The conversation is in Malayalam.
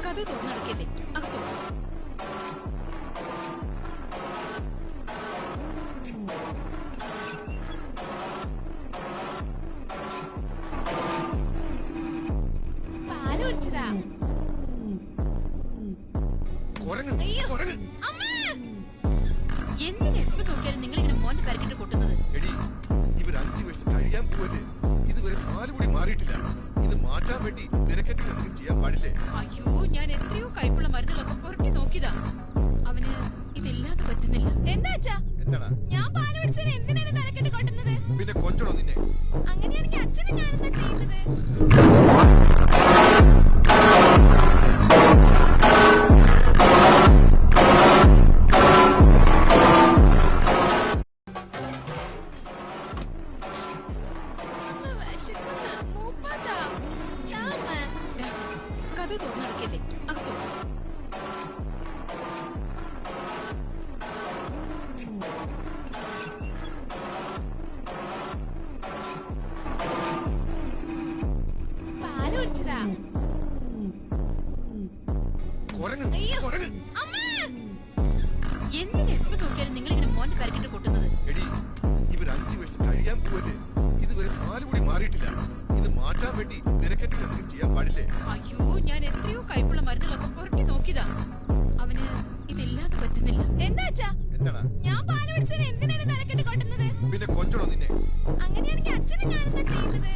കഥ തുറന്നടക്കല്ലേ അകത്തോ. പാല് കുടിച്ചതാ. എന്തിനാ എപ്പോ നോക്കിയാലും നിങ്ങൾ ഇങ്ങനെ മോന്റെ കരക്കിട്ട് കൊട്ടുന്നത്? ഇവർ 5 വയസ്സ് കഴിയാൻ പോവല്ലേ, ഇതുവരെ പാല് കൂടി മാറിയിട്ടില്ല. ഇത് മാറ്റാൻ വേണ്ടി നിനക്കെങ്കിലും എന്തെങ്കിലും ചെയ്യാൻ പാടില്ലേ? അയ്യോ, ഞാൻ എത്രയോ കയ്പുള്ള മരുന്നുകളൊക്കെ പുരട്ടി നോക്കിയതാ. അവന് ഇതില്ലാതെ പറ്റുന്നില്ല. എന്താച്ചാ? എന്താടാ ഞാൻ പാല് കുടിച്ചത് എന്തിനാണ് തലക്കെട്ട് കൊട്ടുന്നത്? പിന്നെ കൊഞ്ചളോ നിന്നെ? അങ്ങനെയാണെങ്കിൽ അച്ഛനും ഞാനെന്താ ചെയ്യുന്നത്? കഥ തുറന്നടക്കല്ലേ അകത്തോ. പാല് കുടിച്ചതാ. എന്തിനാ എപ്പോ നോക്കിയാലും നിങ്ങൾ ഇങ്ങനെ മോന്റെ കരക്കിട്ട് കൊട്ടുന്നത്? ഇവർ 5 വയസ്സ് കഴിയാൻ പോവല്ലേ, ഇതുവരെ പാല് കൂടി മാറിയിട്ടില്ല. ഇത് മാറ്റാൻ വേണ്ടി നിനക്കെങ്കിലും എന്തെങ്കിലും ചെയ്യാൻ പാടില്ലേ? അയ്യോ, ഞാൻ എത്രയോ കയ്പുള്ള മരുന്നുകളൊക്കെ പുരട്ടി നോക്കിയതാ. അവന് ഇതില്ലാതെ പറ്റുന്നില്ല. എന്താച്ചാ? എന്താടാ ഞാൻ പാല് കുടിച്ചത് എന്തിനാണ് തലക്കെട്ട് കൊട്ടുന്നത്? പിന്നെ കൊഞ്ചളോ നിന്നെ? അങ്ങനെയാണെങ്കിൽ അച്ഛനും ഞാനെന്താ ചെയ്യുന്നത്?